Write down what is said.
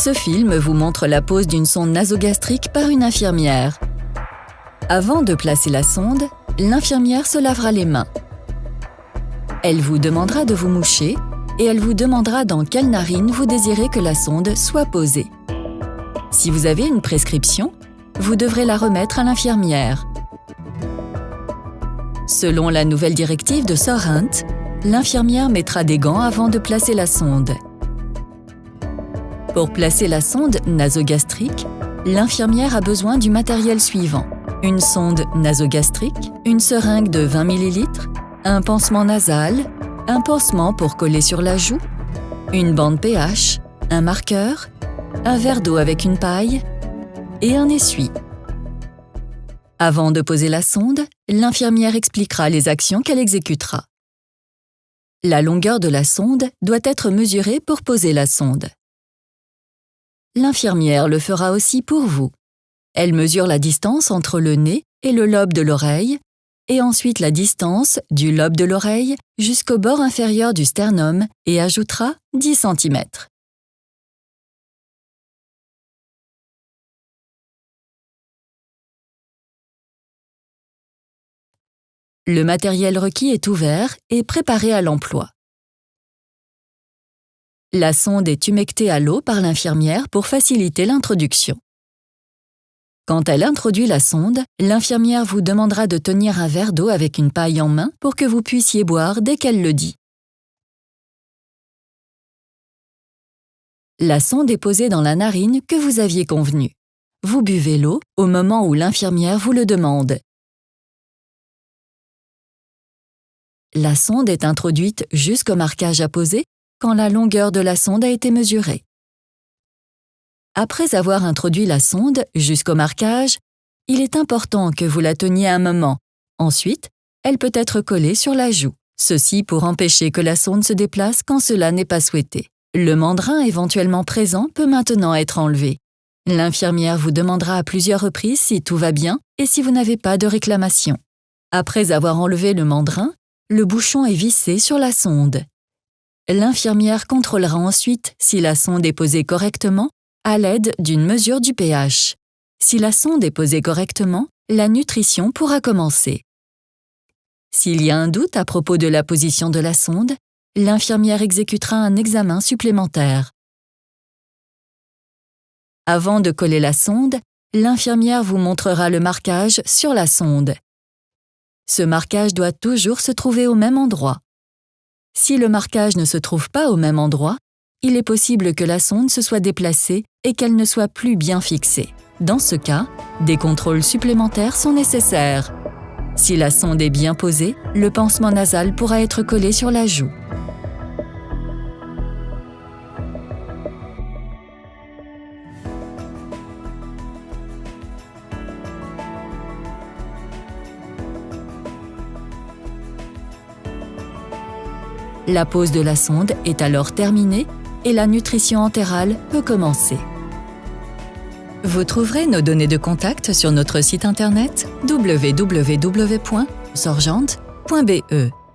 Ce film vous montre la pose d'une sonde nasogastrique par une infirmière. Avant de placer la sonde, l'infirmière se lavera les mains. Elle vous demandera de vous moucher et elle vous demandera dans quelle narine vous désirez que la sonde soit posée. Si vous avez une prescription, vous devrez la remettre à l'infirmière. Selon la nouvelle directive de Sorrent, l'infirmière mettra des gants avant de placer la sonde. Pour placer la sonde nasogastrique, l'infirmière a besoin du matériel suivant: une sonde nasogastrique, une seringue de 20 ml, un pansement nasal, un pansement pour coller sur la joue, une bande pH, un marqueur, un verre d'eau avec une paille et un essuie. Avant de poser la sonde, l'infirmière expliquera les actions qu'elle exécutera. La longueur de la sonde doit être mesurée pour poser la sonde. L'infirmière le fera aussi pour vous. Elle mesure la distance entre le nez et le lobe de l'oreille, et ensuite la distance du lobe de l'oreille jusqu'au bord inférieur du sternum et ajoutera 10 cm. Le matériel requis est ouvert et préparé à l'emploi. La sonde est humectée à l'eau par l'infirmière pour faciliter l'introduction. Quand elle introduit la sonde, l'infirmière vous demandera de tenir un verre d'eau avec une paille en main pour que vous puissiez boire dès qu'elle le dit. La sonde est posée dans la narine que vous aviez convenue. Vous buvez l'eau au moment où l'infirmière vous le demande. La sonde est introduite jusqu'au marquage à poser quand la longueur de la sonde a été mesurée. Après avoir introduit la sonde jusqu'au marquage, il est important que vous la teniez un moment. Ensuite, elle peut être collée sur la joue. Ceci pour empêcher que la sonde se déplace quand cela n'est pas souhaité. Le mandrin éventuellement présent peut maintenant être enlevé. L'infirmière vous demandera à plusieurs reprises si tout va bien et si vous n'avez pas de réclamation. Après avoir enlevé le mandrin, le bouchon est vissé sur la sonde. L'infirmière contrôlera ensuite si la sonde est posée correctement à l'aide d'une mesure du pH. Si la sonde est posée correctement, la nutrition pourra commencer. S'il y a un doute à propos de la position de la sonde, l'infirmière exécutera un examen supplémentaire. Avant de coller la sonde, l'infirmière vous montrera le marquage sur la sonde. Ce marquage doit toujours se trouver au même endroit. Si le marquage ne se trouve pas au même endroit, il est possible que la sonde se soit déplacée et qu'elle ne soit plus bien fixée. Dans ce cas, des contrôles supplémentaires sont nécessaires. Si la sonde est bien posée, le pansement nasal pourra être collé sur la joue. La pose de la sonde est alors terminée et la nutrition entérale peut commencer. Vous trouverez nos données de contact sur notre site internet www.sorgente.be.